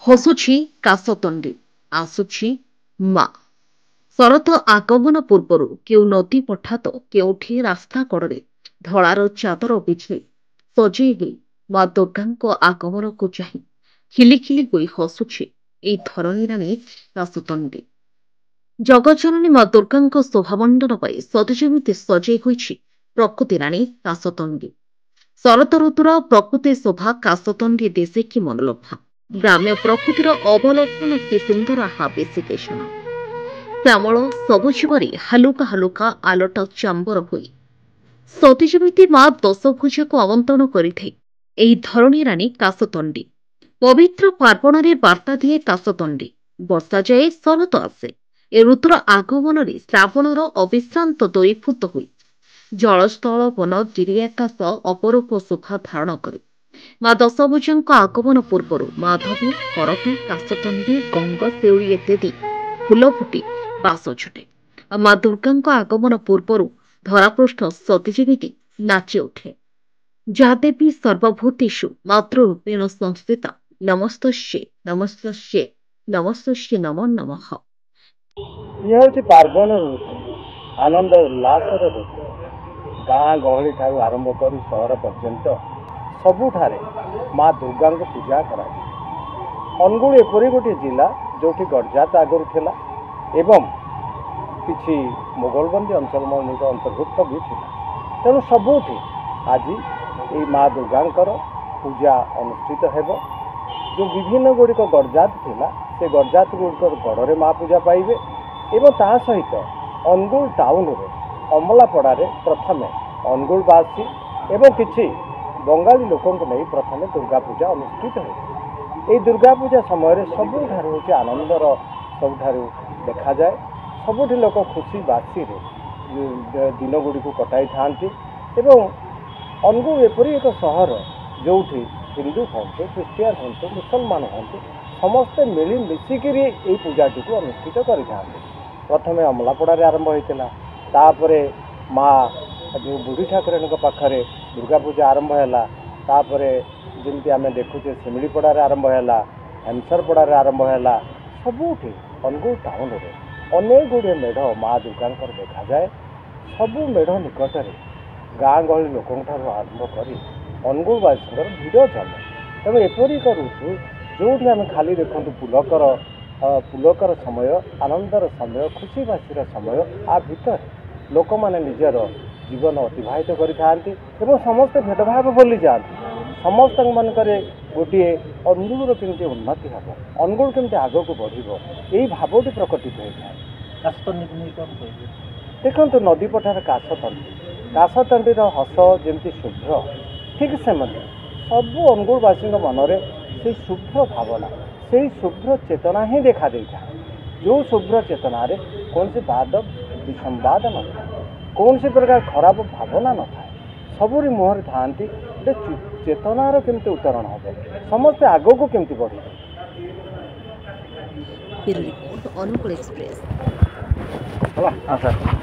ହସୁଛି କାଶତଣ୍ଡି ଆସୁଛି ମା। ଶରତ ଆଗମନ ପୂର୍ବରୁ କେଉଁ ନଦୀ ପଠାତ କେଉଁଠି ରାସ୍ତା କଡ଼ରେ ଧଳାର ଚାଦର ବିଛେଇ ସଜେଇ ହୋଇ ମା ଦୁର୍ଗାଙ୍କ ଆଗମନକୁ ଚାହିଁ ଖିଲି ଖିଲି ହୋଇ ହସୁଛି ଏଇ ଧରଣୀ ରାଣୀ କାଶତଣ୍ଡି। ଜଗଜ୍ଜନନୀ ମା ଦୁର୍ଗାଙ୍କ ଶୋଭାମଣ୍ଡନ ପାଇଁ ସତେ ଯେମିତି ସଜେଇ ହୋଇଛି ପ୍ରକୃତି ରାଣୀ କାଶତଣ୍ଡି। ଶରତ ଋତୁର ପ୍ରକୃତି ଶୋଭା କାଶତଣ୍ଡି ଦିଶେ କି ମନଲୋଭା। ଗ୍ରାମ୍ୟ ପ୍ରକୃତିର ଅବଲୋକନ କି ସୁନ୍ଦର ହାବିଶିକେଶନ। ଶ୍ୟାମଳ ସବୁଜିମାରେ ହାଲୁକା ହାଲୁକା ଆଲଟ ଚାମ୍ବର ହୋଇ ସତେ ଯେମିତି ମା ଦଶଭୁଜାକୁ ଆମନ୍ତ୍ରଣ କରିଥାଏ ଏହି ଧରଣୀ ରାଣୀ କାଶତଣ୍ଡି। ପବିତ୍ର ପାର୍ବଣରେ ବାର୍ତ୍ତା ଦିଏ କାଶତଣ୍ଡି। ବର୍ଷା ଯାଏ ଶରତ ଆସେ। ଏ ଋତୁର ଆଗମନରେ ଶ୍ରାବଣର ଅବିଶ୍ରାନ୍ତ ଦୋଇଫୁତ ହୋଇ ଜଳସ୍ଥଳ ବନ ଗିରିଆକାଶ ଅପରୂପ ଶୋଭା ଧାରଣ କରେ। ମା ଦଶଭୁଜାଙ୍କ ଆଗମନ ପୂର୍ବରୁ ମାଧବୀ ହରକା କାଶତଣ୍ଡି ଗଙ୍ଗ ସେଉଳି ଇତ୍ୟାଦି ଫୁଲ ଫୁଟି ବାସ ଛୁଟେ। ଆଉ ମା ଦୁର୍ଗାଙ୍କ ଆଗମନ ପୂର୍ବରୁ ଧରାପୃଷ୍ଠ ସତେ ଯେମିତି ନାଚି ଉଠେ। ଯା ଦେବୀ ସର୍ବଭୂତେଷୁ ମାତୃରୂପେଣ ସଂସ୍ଥିତା ନମସ୍ତସ୍ୟେ ନମସ୍ତସ୍ୟେ ନମସ୍ତସ୍ୟେ ନମୋ ନମଃ। ଇଏ ହେଉଛି ପାର୍ବଣ ଋତୁ, ଆନନ୍ଦ ଉଲ୍ଲାସର ଋତୁ। ଗାଁ ଗହଳି ଠାରୁ ଆରମ୍ଭ କରି ସହର ପର୍ଯ୍ୟନ୍ତ ସବୁଠାରେ ମା ଦୁର୍ଗାଙ୍କୁ ପୂଜା କରାଯାଏ। ଅନୁଗୁଳ ଏପରି ଗୋଟିଏ ଜିଲ୍ଲା ଯେଉଁଠି ଗଡ଼ଜାତ ଆଗରୁ ଥିଲା ଏବଂ କିଛି ମୋଗଲବନ୍ଦୀ ଅଞ୍ଚଳ ଅନ୍ତର୍ଭୁକ୍ତ ବି ଥିଲା। ତେଣୁ ସବୁଠି ଆଜି ଏହି ମା ଦୁର୍ଗାଙ୍କର ପୂଜା ଅନୁଷ୍ଠିତ ହେବ। ଯେଉଁ ବିଭିନ୍ନ ଗୁଡ଼ିକ ଗଡ଼ଜାତ ଥିଲା ସେ ଗଡ଼ଜାତ ଗୁଡ଼ିକର ଗଡ଼ରେ ମା ପୂଜା ପାଇବେ ଏବଂ ତା ସହିତ ଅନୁଗୁଳ ଟାଉନରେ ଅମଲାପଡ଼ାରେ ପ୍ରଥମେ ଅନୁଗୁଳବାସୀ ଏବଂ କିଛି ବଙ୍ଗାଳୀ ଲୋକଙ୍କୁ ନେଇ ପ୍ରଥମେ ଦୁର୍ଗା ପୂଜା ଅନୁଷ୍ଠିତ ହେବ। ଏହି ଦୁର୍ଗା ପୂଜା ସମୟରେ ସବୁଠାରୁ ହେଉଛି ଆନନ୍ଦର ସବୁଠାରୁ ଦେଖାଯାଏ। ସବୁଠି ଲୋକ ଖୁସି ବାସିରେ ଦିନ ଗୁଡ଼ିକୁ କଟାଇଥାନ୍ତି ଏବଂ ଅନୁଗୁଳ ଏପରି ଏକ ସହର ଯେଉଁଠି ହିନ୍ଦୁ ହୁଅନ୍ତୁ, ଖ୍ରୀଷ୍ଟିଆନ ହୁଅନ୍ତୁ, ମୁସଲମାନ ହୁଅନ୍ତୁ, ସମସ୍ତେ ମିଳିମିଶିକିରି ଏହି ପୂଜାଟିକୁ ଅନୁଷ୍ଠିତ କରିଥାନ୍ତି। ପ୍ରଥମେ ଅମଲାପଡ଼ାରେ ଆରମ୍ଭ ହୋଇଥିଲା, ତାପରେ ମା ଯେଉଁ ବୁଢ଼ୀ ଠାକୁରାଣୀଙ୍କ ପାଖରେ ଦୁର୍ଗା ପୂଜା ଆରମ୍ଭ ହେଲା। ତାପରେ ଯେମିତି ଆମେ ଦେଖୁଛେ ଶିମିଳିପଡ଼ାରେ ଆରମ୍ଭ ହେଲା, ହେମସରପଡ଼ାରେ ଆରମ୍ଭ ହେଲା। ସବୁଠି ଅନୁଗୁଳ ଟାଉନରେ ଅନେକ ଗୁଡ଼ିଏ ମେଢ଼ ମା ଦୁର୍ଗାଙ୍କର ଦେଖାଯାଏ। ସବୁ ମେଢ଼ ନିକଟରେ ଗାଁ ଗହଳି ଲୋକଙ୍କଠାରୁ ଆରମ୍ଭ କରି ଅନୁଗୁଳବାସୀଙ୍କର ଭିଡ଼ ଜମେ। ତେଣୁ ଏପରି ଏକ ଋତୁ ଯେଉଁଠି ଆମେ ଖାଲି ଦେଖନ୍ତୁ ପୁଲକର ସମୟ, ଆନନ୍ଦର ସମୟ, ଖୁସି ବାସିର ସମୟ। ଆ ଭିତରେ ଲୋକମାନେ ନିଜର ଜୀବନ ଅତିବାହିତ କରିଥାନ୍ତି ଏବଂ ସମସ୍ତେ ଭେଦଭାବ ଭୁଲିଯାଆନ୍ତି। ସମସ୍ତଙ୍କମାନଙ୍କରେ ଗୋଟିଏ ଅନୁଗୁଳର କେମିତି ଉନ୍ନତି ହେବ, ଅନୁଗୁଳ କେମିତି ଆଗକୁ ବଢ଼ିବ, ଏହି ଭାବଟି ପ୍ରକଟିତ ହୋଇଥାଏ। କାଶତଣ୍ଡିକୁ ନେଇ କ'ଣ କହିବେ? ଦେଖନ୍ତୁ, ନଦୀ ପଠାରେ କାଶତଣ୍ଡି, କାଶତଣ୍ଡିର ହସ ଯେମିତି ଶୁଭ୍ର, ଠିକ୍ ସେମିତି ସବୁ ଅନୁଗୁଳବାସୀଙ୍କ ମନରେ ସେଇ ଶୁଭ୍ର ଭାବନା, ସେଇ ଶୁଭ୍ର ଚେତନା ହିଁ ଦେଖା ଦେଇଥାଏ। ଯେଉଁ ଶୁଭ୍ର ଚେତନାରେ କୌଣସି ବାଦ ବିସମ୍ବାଦ ନଥାଏ, କୌଣସି ପ୍ରକାର ଖରାପ ଭାବନା ନଥାଏ। ସବୁରି ମୁହଁରେ ଥାଆନ୍ତି ଗୋଟେ ଚେତନାର କେମିତି ଉତ୍ତରଣ ହେବ, ସମସ୍ତେ ଆଗକୁ କେମିତି ବଢ଼ିବେ। Bureau report Angul express. ହେଲା, ହଁ ସାର୍।